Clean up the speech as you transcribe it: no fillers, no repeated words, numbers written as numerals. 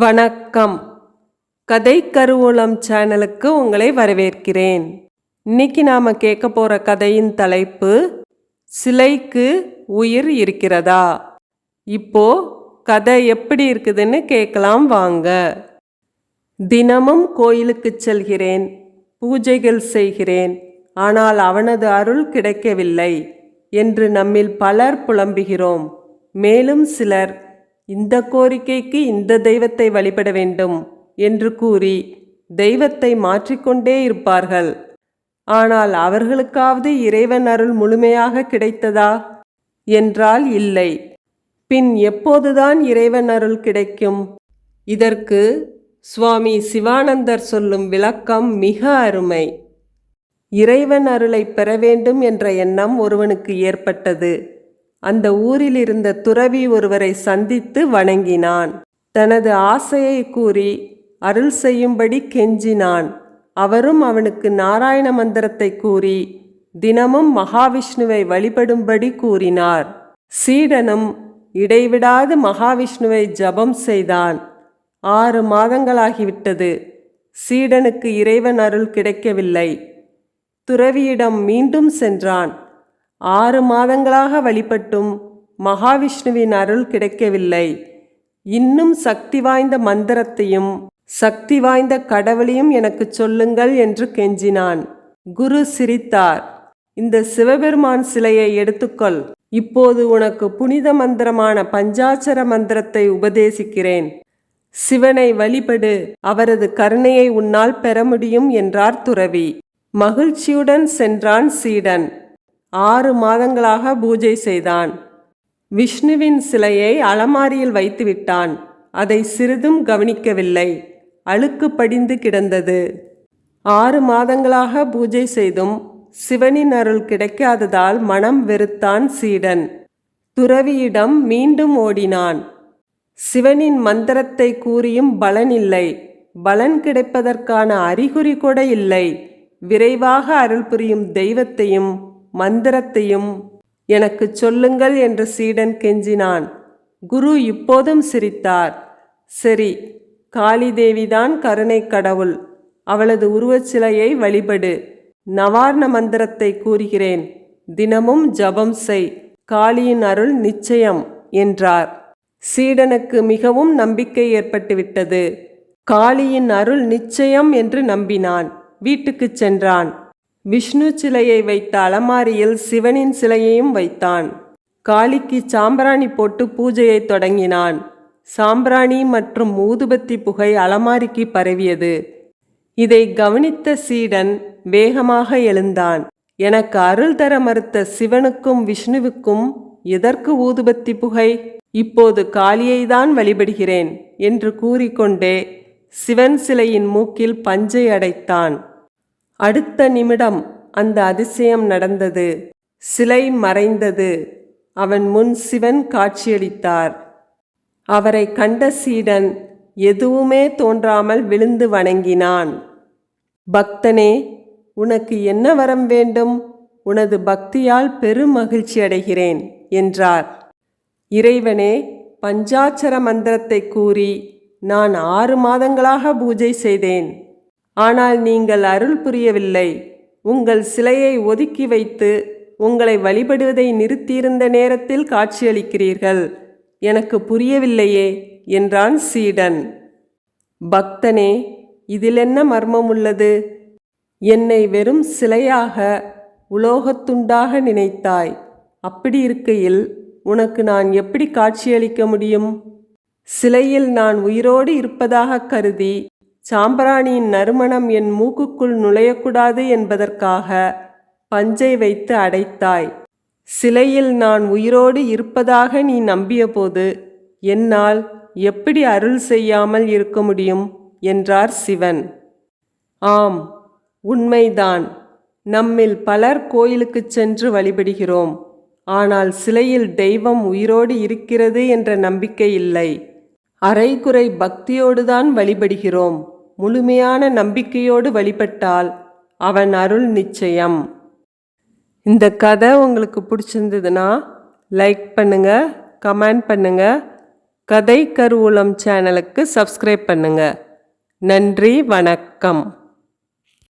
வணக்கம். கதை கருவூலம் சேனலுக்கு உங்களை வரவேற்கிறேன். இன்னைக்கு நாம கேட்க போற கதையின் தலைப்பு சிலைக்கு உயிர் இருக்கிறதா. இப்போ கதை எப்படி இருக்குதுன்னு கேட்கலாம் வாங்க. தினமும் கோயிலுக்கு செல்கிறேன், பூஜைகள் செய்கிறேன், ஆனால் அவனது அருள் கிடைக்கவில்லை என்று நம்மில் பலர் புலம்புகிறோம். மேலும் சிலர் இந்த கோரிக்கைக்கு இந்த தெய்வத்தை வழிபட வேண்டும் என்று கூறி தெய்வத்தை மாற்றிக்கொண்டே இருப்பார்கள். ஆனால் அவர்களுக்காவது இறைவன் அருள் முழுமையாக கிடைத்ததா என்றால் இல்லை. பின் எப்போதுதான் இறைவன் அருள் கிடைக்கும்? இதற்கு சுவாமி சிவானந்தர் சொல்லும் விளக்கம் மிக அருமை. இறைவன் அருளை பெற வேண்டும் என்ற எண்ணம் ஒருவனுக்கு ஏற்பட்டது. அந்த ஊரில் இருந்த துறவி ஒருவரை சந்தித்து வணங்கினான். தனது ஆசையை கூறி அருள் செய்யும்படி கெஞ்சினான். அவரும் அவனுக்கு நாராயண மந்திரத்தை கூறி தினமும் மகாவிஷ்ணுவை வழிபடும்படி கூறினார். சீடனும் இடைவிடாது மகாவிஷ்ணுவை ஜபம் செய்தான். 6 மாதங்களாகிவிட்டது. சீடனுக்கு இறைவன் அருள் கிடைக்கவில்லை. துறவியிடம் மீண்டும் சென்றான். 6 மாதங்களாக வழிபட்டும் மகாவிஷ்ணுவின் அருள் கிடைக்கவில்லை. இன்னும் சக்தி வாய்ந்த மந்திரத்தையும் சக்தி வாய்ந்த கடவுளையும் எனக்கு சொல்லுங்கள் என்று கெஞ்சினான். குரு சிரித்தார். இந்த சிவபெருமான் சிலையை எடுத்துக்கொள். இப்போது உனக்கு புனித மந்திரமான பஞ்சாட்சர மந்திரத்தை உபதேசிக்கிறேன். சிவனை வழிபடு, அவரது கருணையை உன்னால் பெற முடியும் என்றார் துறவி. மகிழ்ச்சியுடன் சென்றான் சீடன். 6 மாதங்களாக பூஜை செய்தான். விஷ்ணுவின் சிலையை அலமாரியில் வைத்துவிட்டான். அதை சிறிதும் கவனிக்கவில்லை. அழுக்கு படிந்து கிடந்தது. 6 மாதங்களாக பூஜை செய்தும் சிவனின் அருள் கிடைக்காததால் மனம் வெறுத்தான் சீடன். துறவியிடம் மீண்டும் ஓடினான். சிவனின் மந்திரத்தை கூறியும் பலனில்லை. பலன் கிடைப்பதற்கான அறிகுறி கூட இல்லை. விரைவாக அருள் புரியும் தெய்வத்தையும் மந்திரத்தையும் எனக்கு சொல்லுங்கள் என்று சீடன் கெஞ்சினான். குரு இப்போதும் சிரித்தார். சரி, காளி தேவிதான் கருணை கடவுள். அவளது உருவச்சிலையை வழிபடு. நவார்ண மந்திரத்தை கூறுகிறேன். தினமும் ஜபம் செய். காளியின் அருள் நிச்சயம் என்றார். சீடனுக்கு மிகவும் நம்பிக்கை ஏற்பட்டுவிட்டது. காளியின் அருள் நிச்சயம் என்று நம்பினான். வீட்டுக்கு சென்றான். விஷ்ணு சிலையை வைத்த அலமாரியில் சிவனின் சிலையையும் வைத்தான். காளிக்கு சாம்பிராணி போட்டு பூஜையை தொடங்கினான். சாம்பிராணி மற்றும் ஊதுபத்தி புகை அலமாரிக்கு பரவியது. இதை கவனித்த சீடன் வேகமாக எழுந்தான். எனக்கு அருள் தர மறுத்த சிவனுக்கும் விஷ்ணுவுக்கும் எதற்கு ஊதுபத்தி புகை? இப்போது காளியை தான் வழிபடுகிறேன் என்று கூறிக்கொண்டே சிவன் சிலையின் மூக்கில் பஞ்சை அடைத்தான். அடுத்த நிமிடம் அந்த அதிசயம் நடந்தது. சிலை மறைந்தது. அவன் முன் சிவன் காட்சியளித்தார். அவரை கண்ட சீடன் எதுவுமே தோன்றாமல் விழுந்து வணங்கினான். பக்தனே, உனக்கு என்ன வரம் வேண்டும்? உனது பக்தியால் பெரும் மகிழ்ச்சி அடைகிறேன் என்றார். இறைவனே, பஞ்சாட்சர மந்திரத்தை கூறி நான் 6 மாதங்களாக பூஜை செய்தேன். ஆனால் நீங்கள் அருள் புரியவில்லை. உங்கள் சிலையை ஒதுக்கி வைத்து உங்களை வழிபடுவதை நிறுத்தியிருந்த நேரத்தில் காட்சியளிக்கிறீர்கள். எனக்கு புரியவில்லையே என்றான் சீடன். பக்தனே, இதில் என்ன மர்மம் உள்ளது? என்னை வெறும் சிலையாக, உலோகத்துண்டாக நினைத்தாய். அப்படி இருக்கையில் உனக்கு நான் எப்படி காட்சியளிக்க முடியும்? சிலையில் நான் உயிரோடு இருப்பதாக கருதி சாம்பிராணியின் நறுமணம் என் மூக்குக்குள் நுழையக்கூடாது என்பதற்காக பஞ்சை வைத்து அடைத்தாய். சிலையில் நான் உயிரோடு இருப்பதாக நீ நம்பியபோது என்னால் எப்படி அருள் செய்யாமல் இருக்க முடியும் என்றார் சிவன். ஆம், உண்மைதான். நம்மில் பலர் கோயிலுக்கு சென்று வழிபடுகிறோம். ஆனால் சிலையில் தெய்வம் உயிரோடு இருக்கிறது என்ற நம்பிக்கை இல்லை. அரைகுறை பக்தியோடுதான் வழிபடுகிறோம். முழுமையான நம்பிக்கையோடு வழிபட்டால் அவன் அருள் நிச்சயம். இந்த கதை உங்களுக்கு பிடிச்சிருந்ததுன்னா லைக் பண்ணுங்க, கமெண்ட் பண்ணுங்க. கதை கருவூலம் சேனலுக்கு சப்ஸ்கிரைப் பண்ணுங்க. நன்றி, வணக்கம்.